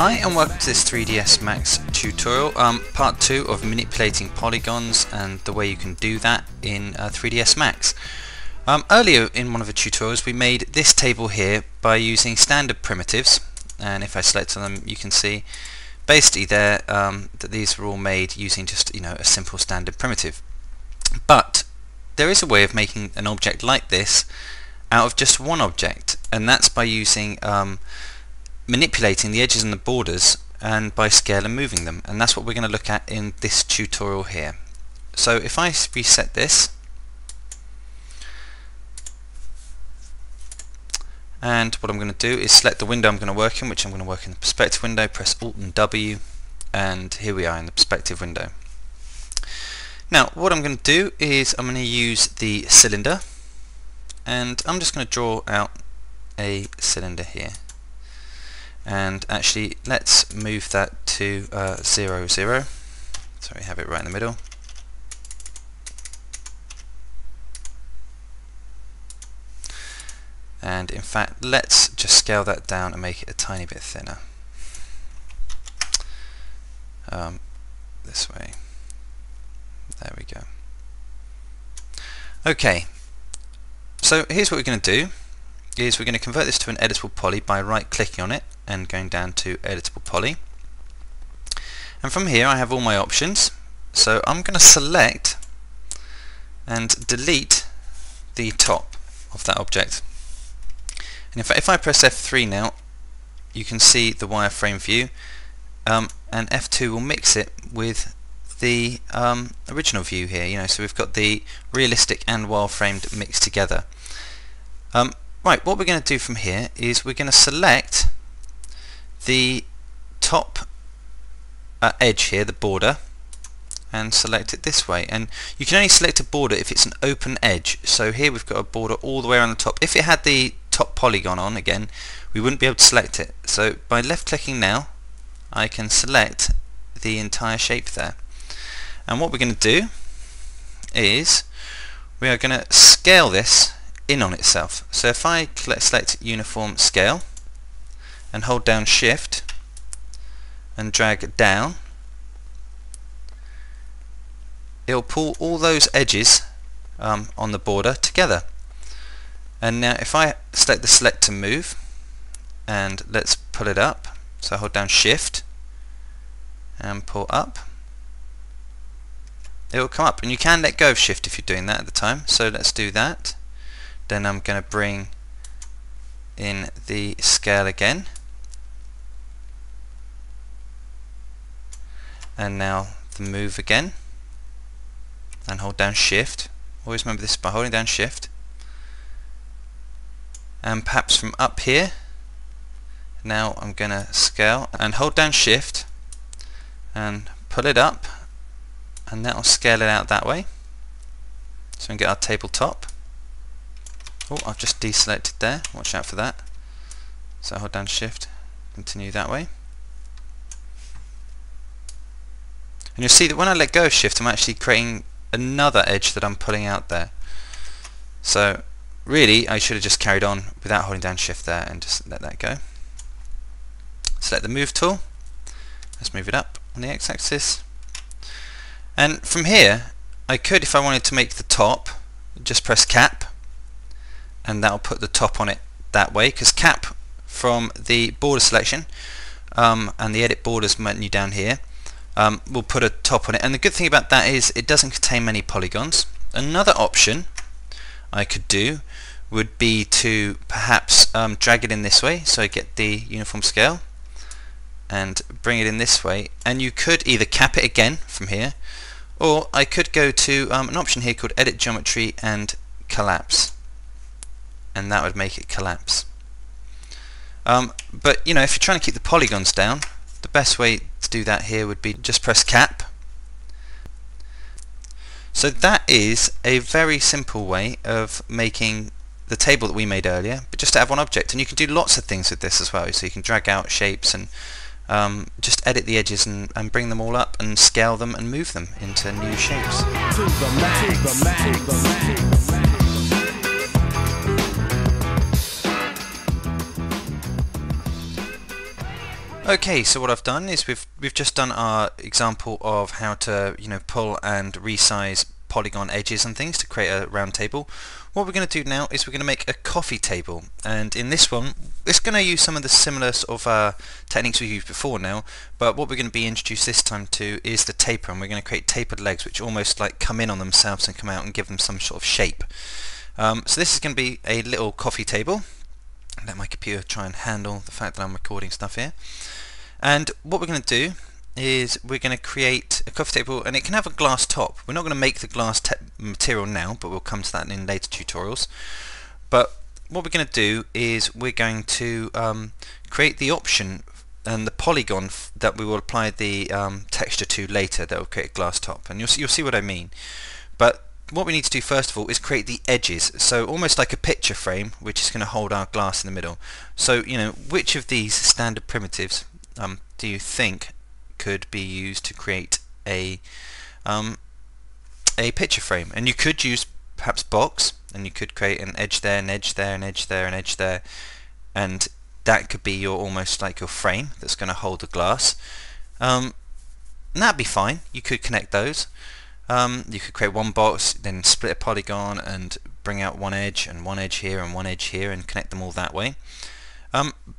Hi and welcome to this 3ds Max tutorial, part 2 of manipulating polygons and the way you can do that in 3ds Max. Earlier in one of the tutorials we made this table here by using standard primitives, and if I select on them you can see basically there that these were all made using just a simple standard primitive. But there is a way of making an object like this out of just one object, and that's by using manipulating the edges and the borders and by scale and moving them, and that's what we're going to look at in this tutorial here. So if I reset this, and what I'm going to do is select the window I'm going to work in, which I'm going to work in the perspective window, press Alt and W, and here we are in the perspective window. Now what I'm going to do is I'm going to use the cylinder, and I'm just going to draw out a cylinder here. And actually let's move that to 0, 0, so we have it right in the middle. And in fact let's just scale that down and make it a tiny bit thinner, this way. There we go. Okay, so here's what we're going to do is we're going to convert this to an editable poly by right clicking on it and going down to editable poly, and from here I have all my options, so I'm going to select and delete the top of that object. And in fact if I press F3 now you can see the wireframe view, and F2 will mix it with the original view here, so we've got the realistic and wireframed mixed together. Right, what we're going to do from here is we're going to select the top edge here, the border, and select it this way. And you can only select a border if it's an open edge. So here we've got a border all the way around the top. If it had the top polygon on again, we wouldn't be able to select it. So by left clicking now, I can select the entire shape there. And what we're going to do is we are going to scale this in on itself. So if I select uniform scale and hold down shift and drag it down, it'll pull all those edges on the border together. And now if I select the select to move and let's pull it up, so I hold down shift and pull up, it will come up, and you can let go of shift if you're doing that at the time. So let's do that. Then I'm going to bring in the scale again, and now the move again, and hold down shift. Always remember this by holding down shift, and perhaps from up here now I'm going to scale and hold down shift and pull it up, and that will scale it out that way, so we can get our tabletop. Oh, I've just deselected there, watch out for that. So hold down shift, continue that way. And you'll see that when I let go of shift I'm actually creating another edge that I'm pulling out there. So really I should have just carried on without holding down shift there and just let that go. Select the move tool, let's move it up on the x-axis. And from here I could, if I wanted to make the top, just press cap, and that'll put the top on it that way, because cap from the border selection and the edit borders menu down here will put a top on it. And the good thing about that is it doesn't contain many polygons. Another option I could do would be to perhaps drag it in this way, so I get the uniform scale and bring it in this way, and you could either cap it again from here, or I could go to an option here called edit geometry and collapse, and that would make it collapse. But if you're trying to keep the polygons down, the best way to do that here would be just press cap. So that is a very simple way of making the table that we made earlier, but just to have one object. And you can do lots of things with this as well, so you can drag out shapes and just edit the edges and bring them all up and scale them and move them into new shapes. Okay, so what I've done is we've just done our example of how to pull and resize polygon edges and things to create a round table. What we're going to do now is we're going to make a coffee table, and in this one it's going to use some of the similar sort of techniques we've used before now, but what we're going to be introduced this time to is the taper, and we're going to create tapered legs which almost like come in on themselves and come out and give them some sort of shape. So this is going to be a little coffee table. Let my computer try and handle the fact that I'm recording stuff here. And what we're going to do is we're going to create a coffee table, and it can have a glass top. We're not going to make the glass material now, but we'll come to that in later tutorials. But what we're going to do is we're going to create the option and the polygon that we will apply the texture to later that will create a glass top, and you'll see what I mean. But what we need to do first of all is create the edges, so almost like a picture frame which is going to hold our glass in the middle. So which of these standard primitives do you think could be used to create a picture frame? And you could use perhaps box, and you could create an edge there, an edge there, an edge there, an edge there, and that could be your almost like your frame that's going to hold the glass. And that'd be fine. You could connect those. You could create one box, then split a polygon and bring out one edge here and one edge here and connect them all that way.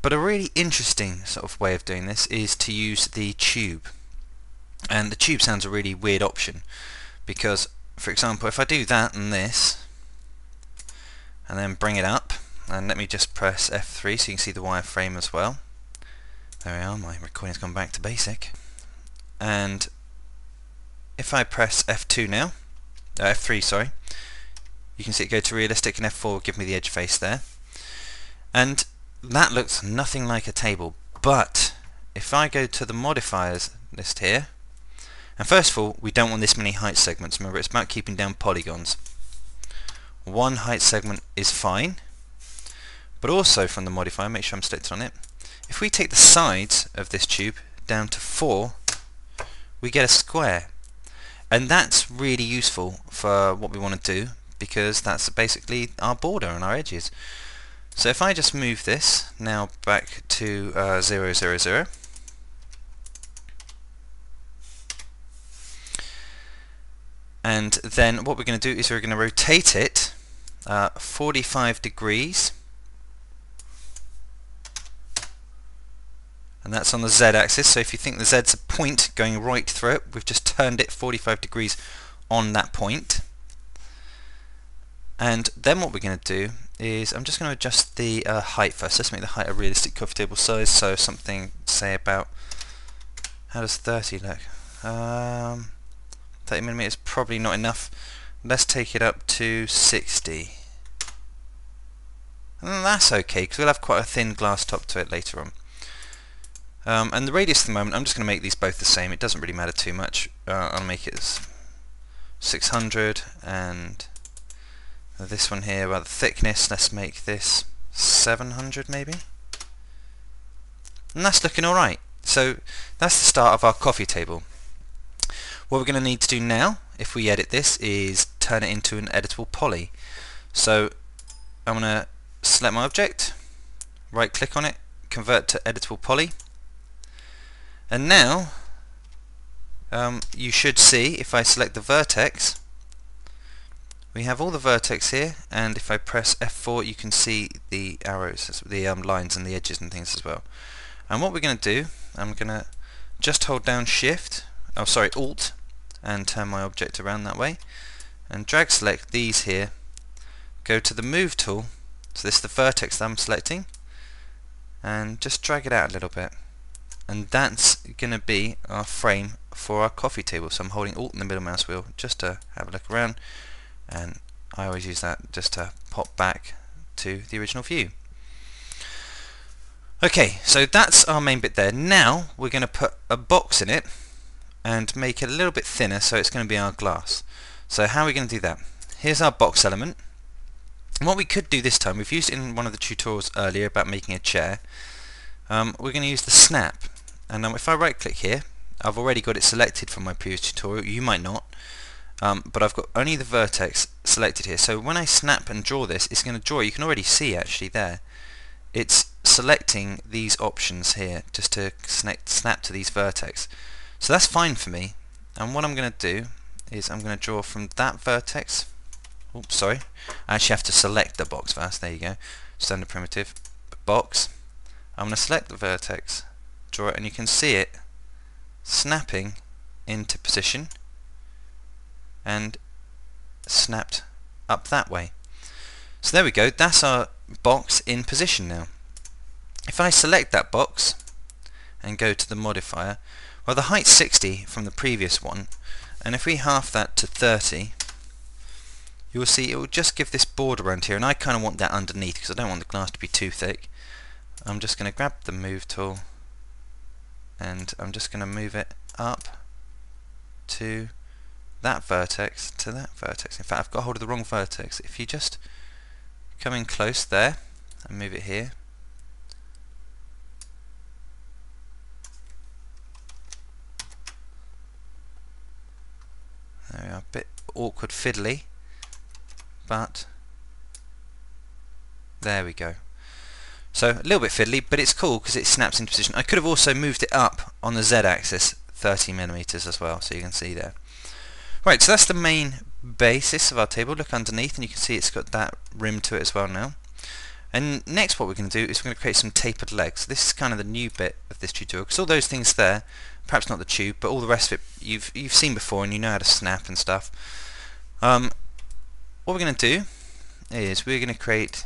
But a really interesting sort of way of doing this is to use the tube. And the tube sounds a really weird option because, for example, if I do that and this and then bring it up, and let me just press F3 so you can see the wireframe as well. There we are, my recording's gone back to basic. And if I press F2 now, F3 sorry, you can see it go to realistic, and F4 will give me the edge face there. And that looks nothing like a table, but if I go to the modifiers list here, and first of all we don't want this many height segments. Remember, it's about keeping down polygons. One height segment is fine, but also from the modifier, make sure I'm selected on it, if we take the sides of this tube down to 4, we get a square. And that's really useful for what we want to do, because that's basically our border and our edges. So if I just move this now back to 0, 0, 0, and then what we're going to do is we're going to rotate it 45 degrees, and that's on the Z axis. So if you think the Z's a point going right through it, we've just turned it 45 degrees on that point. And then what we're going to do is I'm just going to adjust the height first. Let's make the height a realistic coffee table size, so something, say about, how does 30 look? 30mm is probably not enough. Let's take it up to 60. And that's okay, because we'll have quite a thin glass top to it later on. And the radius at the moment, I'm just going to make these both the same. It doesn't really matter too much. I'll make it as 600, and this one here, about the thickness, let's make this 700 maybe. And that's looking alright. So that's the start of our coffee table. What we're going to need to do now, if we edit this, is turn it into an editable poly. So I'm going to select my object, right click on it, convert to editable poly, and now you should see, if I select the vertex, we have all the vertex here, and if I press F4 you can see the arrows, the lines and the edges and things as well. And what we're going to do, I'm going to just hold down Shift, Alt, and turn my object around that way, and drag select these here, go to the Move tool, so this is the vertex that I'm selecting, and just drag it out a little bit. And that's going to be our frame for our coffee table. So I'm holding Alt in the middle mouse wheel just to have a look around, and I always use that just to pop back to the original view. Okay, so that's our main bit there. Now we're going to put a box in it and make it a little bit thinner, so it's going to be our glass. So how are we going to do that? Here's our box element. And what we could do this time, we've used it in one of the tutorials earlier about making a chair. We're going to use the snap, and if I right click here, I've already got it selected from my previous tutorial. You might not, but I've got only the vertex selected here. So when I snap and draw this, it's going to draw, you can already see actually there, it's selecting these options here just to snap to these vertex. So that's fine for me, and what I'm going to do is I'm going to draw from that vertex. Oops, sorry, I actually have to select the box first. There you go, standard primitive box. I'm going to select the vertex, draw it, and you can see it snapping into position and snapped up that way. So there we go, that's our box in position now. If I select that box and go to the modifier, well, the height's 60 from the previous one, and if we half that to 30, you will see it will just give this border around here, and I kind of want that underneath because I don't want the glass to be too thick. I'm just going to grab the move tool and I'm just going to move it up to that vertex, to that vertex. In fact, I've got hold of the wrong vertex. If you just come in close there and move it here, there we are, a bit awkward fiddly, but there we go. So a little bit fiddly, but it's cool because it snaps into position. I could have also moved it up on the Z-axis 30mm as well, so you can see there. Right, so that's the main basis of our table. Look underneath and you can see it's got that rim to it as well now. And next what we're going to do is we're going to create some tapered legs. This is kind of the new bit of this tutorial, because all those things there, perhaps not the tube, but all the rest of it you've seen before and you know how to snap and stuff. What we're going to do is we're going to create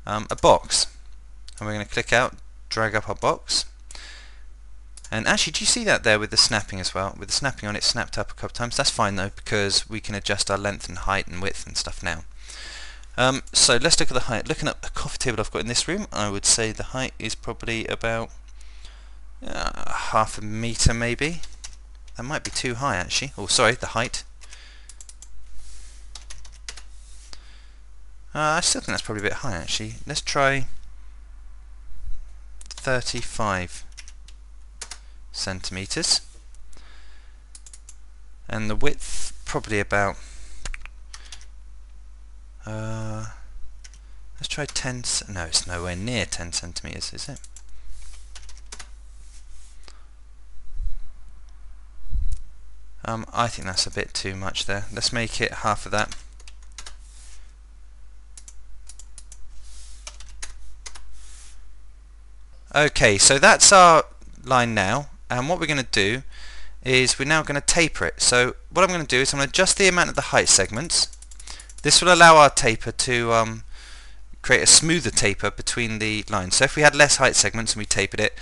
a box, and we're going to click out, drag up our box. And actually, do you see that there with the snapping as well? With the snapping on, it snapped up a couple of times. That's fine though, because we can adjust our length and height and width and stuff now. So let's look at the height. Looking at the coffee table I've got in this room, I would say the height is probably about half a meter maybe. That might be too high actually. Oh, sorry, the height. I still think that's probably a bit high actually. Let's try 35 centimeters, and the width probably about let's try 10. No, it's nowhere near 10 centimeters, is it? I think that's a bit too much there. Let's make it half of that. Okay, so that's our line now, and what we're going to do is we're now going to taper it. So what I'm going to do is I'm going to adjust the amount of the height segments. This will allow our taper to create a smoother taper between the lines. So if we had less height segments and we tapered it,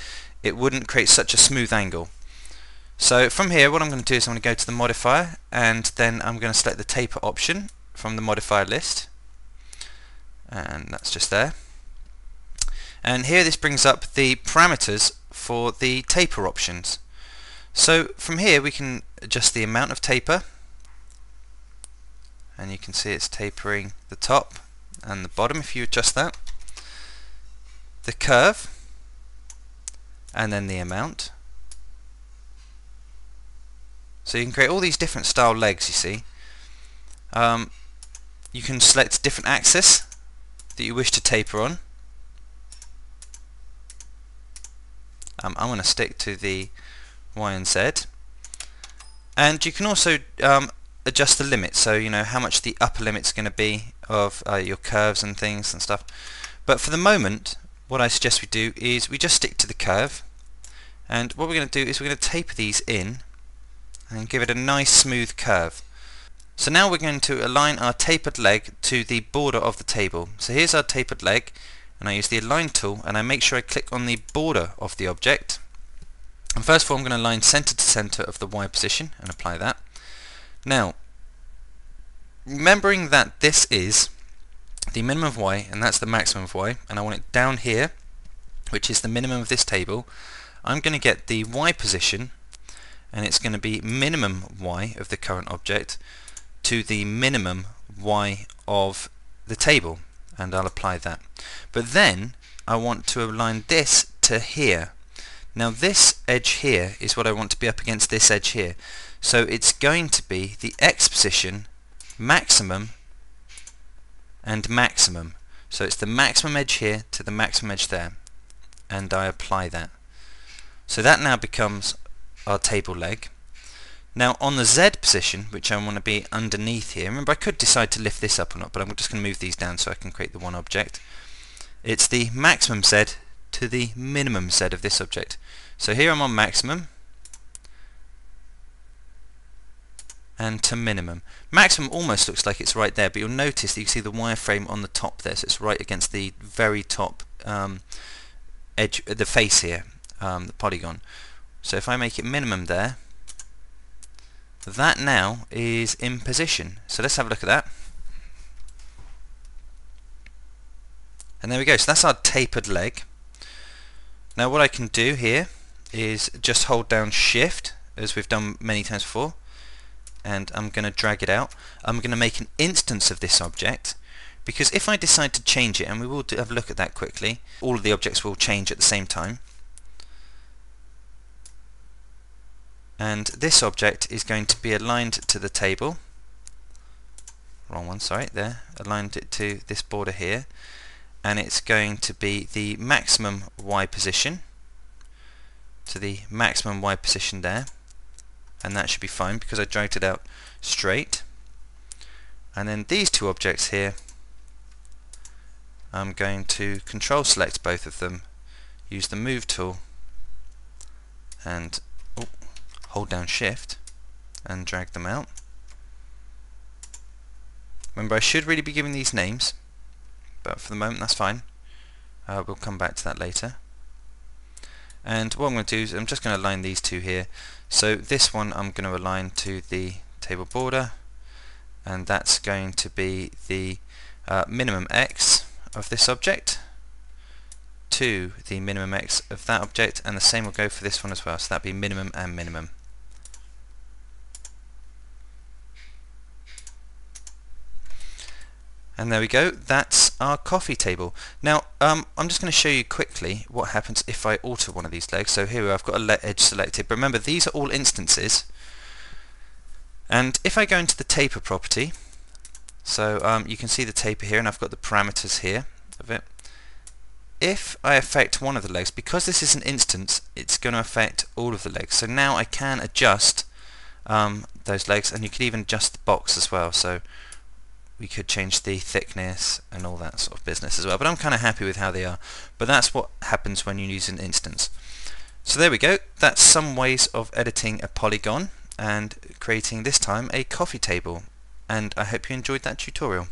it wouldn't create such a smooth angle. So from here, what I'm going to do is I'm going to go to the modifier, and then I'm going to select the taper option from the modifier list, and that's just there. And here this brings up the parameters for the taper options. So from here we can adjust the amount of taper, and you can see it's tapering the top and the bottom if you adjust that, the curve, and then the amount. So you can create all these different style legs, you see. You can select different axis that you wish to taper on. I'm going to stick to the Y and Z, and you can also adjust the limit, so you know how much the upper limit's going to be of your curves and things and stuff. But for the moment, what I suggest we do is we just stick to the curve, and what we're going to do is we're going to taper these in and give it a nice smooth curve. So now we're going to align our tapered leg to the border of the table. So here's our tapered leg, and I use the align tool and I make sure I click on the border of the object, and first of all I'm going to align center to center of the Y position and apply that. Now remembering that this is the minimum of Y and that's the maximum of Y, and I want it down here, which is the minimum of this table, I'm going to get the Y position, and it's going to be minimum Y of the current object to the minimum Y of the table, and I'll apply that. But then I want to align this to here. Now this edge here is what I want to be up against this edge here, so it's going to be the X position, maximum and maximum. So it's the maximum edge here to the maximum edge there, and I apply that. So that now becomes our table leg. Now on the Z position, which I want to be underneath here, remember I could decide to lift this up or not, but I'm just going to move these down so I can create the one object. It's the maximum Z to the minimum Z of this object. So here I'm on maximum and to minimum. Maximum almost looks like it's right there, but you'll notice that you can see the wireframe on the top there, so it's right against the very top edge, the face here, the polygon. So if I make it minimum there, that now is in position. So let's have a look at that. And there we go. So that's our tapered leg. Now what I can do here is just hold down Shift, as we've done many times before, and I'm going to drag it out. I'm going to make an instance of this object, because if I decide to change it, and we will have a look at that quickly, all of the objects will change at the same time. And this object is going to be aligned to the table. Wrong one, sorry, there. Aligned it to this border here. And it's going to be the maximum Y position to the maximum Y position there. And that should be fine because I dragged it out straight. And then these two objects here, I'm going to control select both of them, use the move tool, and hold down Shift and drag them out. Remember, I should really be giving these names, but for the moment that's fine. We'll come back to that later. And what I'm going to do is I'm just going to align these two here. So this one I'm going to align to the table border, and that's going to be the minimum X of this object to the minimum X of that object, and the same will go for this one as well. So that'd be minimum and minimum. And there we go, that's our coffee table. Now I'm just going to show you quickly what happens if I alter one of these legs. So here I've got a edge selected, but remember these are all instances. And if I go into the taper property, so you can see the taper here, and I've got the parameters here of it. If I affect one of the legs, because this is an instance, it's going to affect all of the legs. So now I can adjust those legs, and you can even adjust the box as well. So we could change the thickness and all that sort of business as well, but I'm kind of happy with how they are. But that's what happens when you use an instance. So there we go, that's some ways of editing a polygon and creating this time a coffee table, and I hope you enjoyed that tutorial.